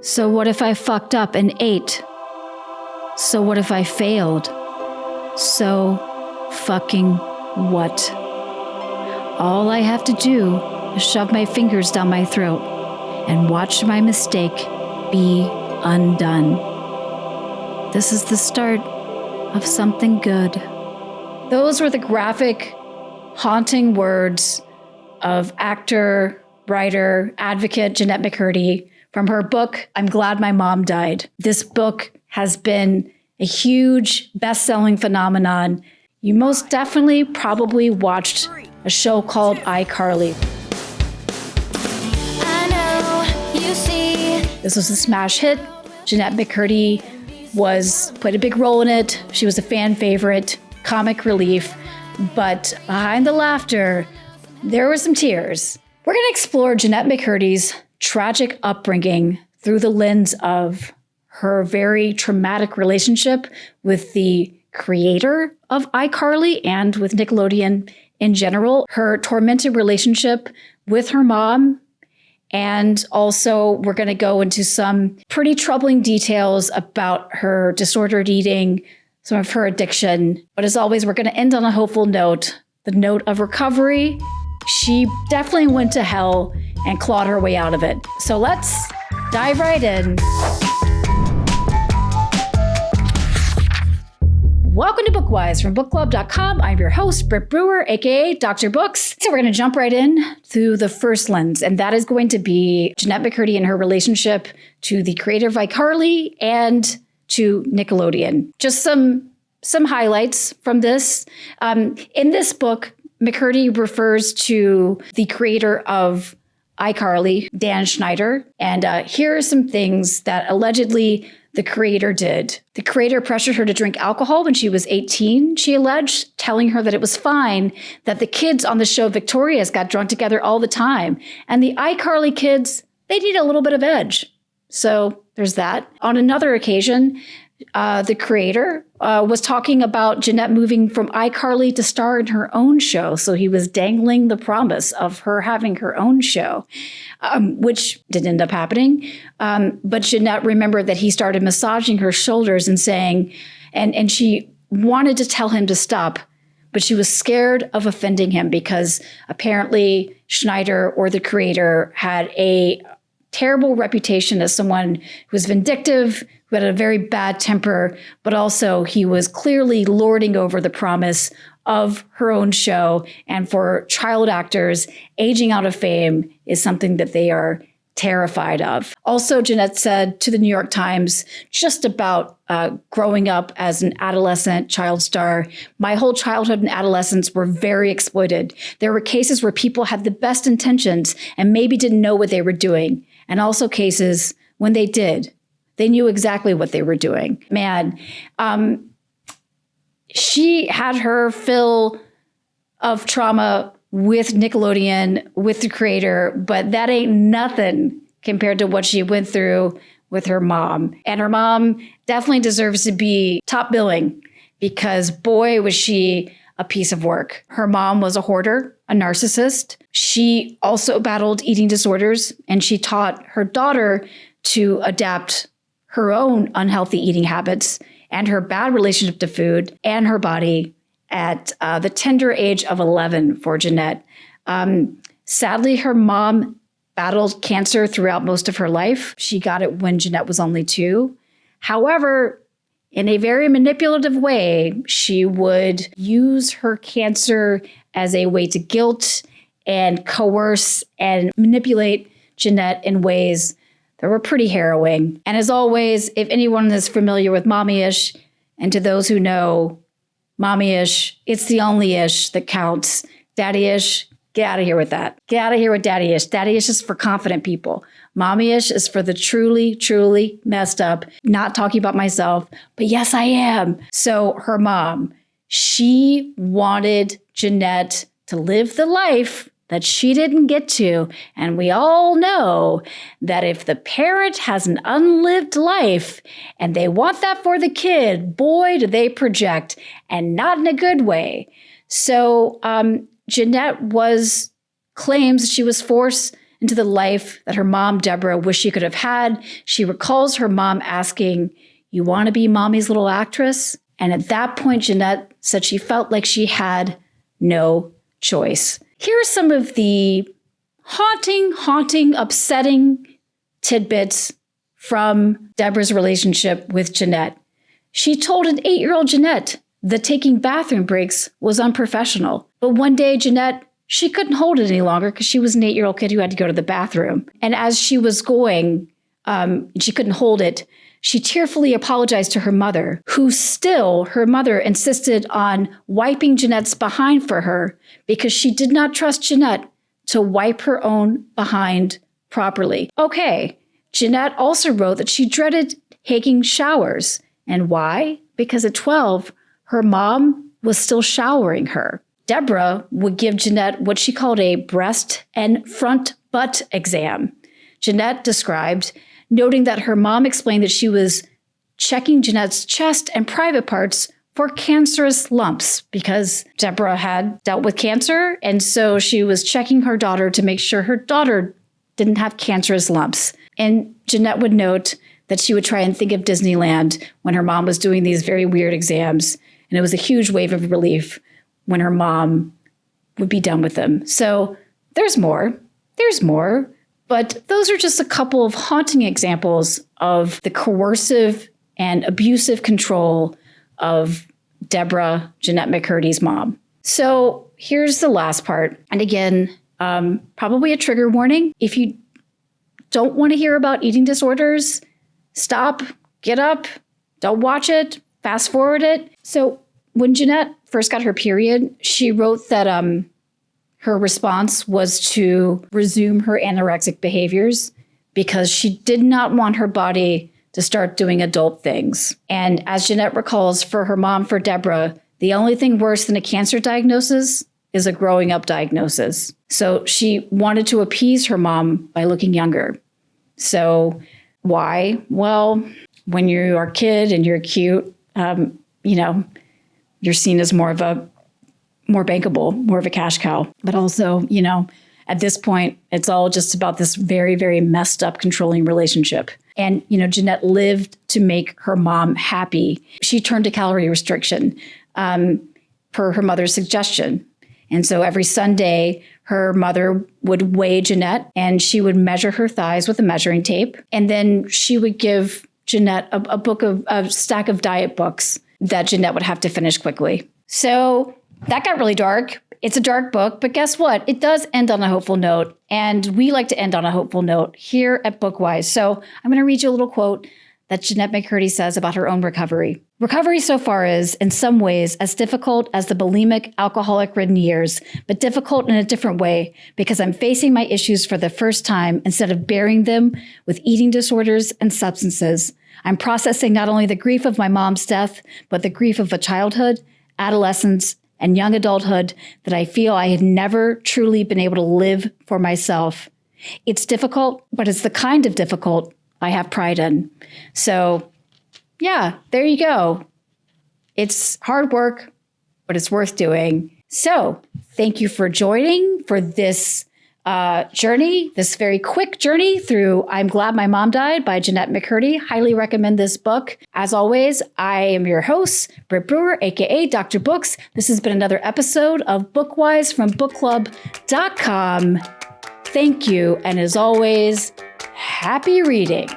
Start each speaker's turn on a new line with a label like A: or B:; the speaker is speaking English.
A: So what if I fucked up and ate? So what if I failed? So fucking what? All I have to do is shove my fingers down my throat and watch my mistake be undone. This is the start of something good. Those were the graphic, haunting words of actor, writer, advocate Jennette McCurdy from her book, I'm Glad My Mom Died. This book has been a huge best-selling phenomenon. You most definitely probably watched a show called iCarly. This was a smash hit. Jennette McCurdy played a big role in it. She was a fan favorite, comic relief, but behind the laughter, there were some tears. We're going to explore Jennette McCurdy's tragic upbringing through the lens of her very traumatic relationship with the creator of iCarly and with Nickelodeon in general, her tormented relationship with her mom, and also we're going to go into some pretty troubling details about her disordered eating, some of her addiction. But as always, we're going to end on a hopeful note, the note of recovery. She definitely went to hell and clawed her way out of it. So let's dive right in. Welcome to Bookwise from bookclub.com. I'm your host, Britt Brewer, aka Dr. Books. So we're going to jump right in through the first lens, and that is going to be Jennette McCurdy and her relationship to the creator of iCarly and to Nickelodeon. Just some highlights from this. In this book, McCurdy refers to the creator of iCarly, Dan Schneider, and here are some things that allegedly the creator did. The creator pressured her to drink alcohol when she was 18, she alleged, telling her that it was fine that the kids on the show Victorious got drunk together all the time. And the iCarly kids, they need a little bit of edge. So there's that. On another occasion, the creator was talking about Jennette moving from iCarly to star in her own show. So he was dangling the promise of her having her own show, which didn't end up happening. But Jennette remembered that he started massaging her shoulders and saying, and she wanted to tell him to stop, but she was scared of offending him because apparently Schneider, or the creator, had a terrible reputation as someone who was vindictive, who had a very bad temper, but also he was clearly lording over the promise of her own show. And for child actors, aging out of fame is something that they are terrified of. Also, Jennette said to the New York Times just about growing up as an adolescent child star, my whole childhood and adolescence were very exploited. There were cases where people had the best intentions and maybe didn't know what they were doing. And also cases when they did, they knew exactly what they were doing. Man, she had her fill of trauma with Nickelodeon, with the creator, but that ain't nothing compared to what she went through with her mom. And her mom definitely deserves to be top billing because boy, was she a piece of work. Her mom was a hoarder, a narcissist. She also battled eating disorders, and she taught her daughter to adapt her own unhealthy eating habits and her bad relationship to food and her body at the tender age of 11 for Jennette. Sadly, her mom battled cancer throughout most of her life. She got it when Jennette was only 2. However, in a very manipulative way, she would use her cancer as a way to guilt and coerce and manipulate Jennette in ways that were pretty harrowing. And as always, if anyone is familiar with mommy-ish, and to those who know, mommy-ish, it's the only ish that counts. Daddy-ish, get out of here with that. Get out of here with daddy-ish. Daddy-ish is for confident people. Mommy-ish is for the truly, truly messed up, not talking about myself, but yes, I am. So her mom, she wanted Jennette to live the life that she didn't get to. And we all know that if the parent has an unlived life and they want that for the kid, boy, do they project, and not in a good way. So Jennette claims she was forced into the life that her mom, Deborah, wished she could have had. She recalls her mom asking, "You want to be mommy's little actress?" And at that point, Jennette said she felt like she had no choice. Here are some of the haunting, upsetting tidbits from Deborah's relationship with Jennette. She told an 8-year-old Jennette that taking bathroom breaks was unprofessional. But one day, Jennette, she couldn't hold it any longer because she was an 8-year-old kid who had to go to the bathroom. And as she was going, she couldn't hold it. She tearfully apologized to her mother, her mother insisted on wiping Jennette's behind for her because she did not trust Jennette to wipe her own behind properly. Okay, Jennette also wrote that she dreaded taking showers. And why? Because at 12, her mom was still showering her. Deborah would give Jennette what she called a breast and front butt exam. Jennette described, noting that her mom explained that she was checking Jennette's chest and private parts for cancerous lumps because Deborah had dealt with cancer. And so she was checking her daughter to make sure her daughter didn't have cancerous lumps. And Jennette would note that she would try and think of Disneyland when her mom was doing these very weird exams. And it was a huge wave of relief when her mom would be done with them. So there's more. But those are just a couple of haunting examples of the coercive and abusive control of Deborah, Jennette McCurdy's mom. So here's the last part. And again, probably a trigger warning. If you don't want to hear about eating disorders, stop, get up, don't watch it, fast forward it. So when Jennette first got her period, she wrote that her response was to resume her anorexic behaviors because she did not want her body to start doing adult things. And as Jennette recalls, for her mom, for Deborah, the only thing worse than a cancer diagnosis is a growing up diagnosis. So she wanted to appease her mom by looking younger. So why? Well, when you are a kid and you're cute, you're seen as more bankable, more of a cash cow. But also, at this point, it's all just about this very, very messed up controlling relationship. And, Jennette lived to make her mom happy. She turned to calorie restriction per her mother's suggestion. And so every Sunday, her mother would weigh Jennette and she would measure her thighs with a measuring tape. And then she would give Jennette a stack of diet books that Jennette would have to finish quickly. So that got really dark. It's a dark book, but guess what? It does end on a hopeful note. And we like to end on a hopeful note here at Bookwise. So I'm going to read you a little quote that Jennette McCurdy says about her own recovery. Recovery so far is, in some ways, as difficult as the bulimic, alcoholic-ridden years, but difficult in a different way because I'm facing my issues for the first time instead of bearing them with eating disorders and substances. I'm processing not only the grief of my mom's death, but the grief of a childhood, adolescence, and young adulthood that I feel I had never truly been able to live for myself. It's difficult, but it's the kind of difficult I have pride in. So, yeah, there you go. It's hard work, but it's worth doing. So, thank you for joining for this journey, this very quick journey through I'm Glad My Mom Died by Jennette McCurdy. Highly recommend this book. As always, I am your host, Britt Brewer, aka Dr. Books. This has been another episode of Bookwise from bookclub.com. Thank you, and as always, happy reading.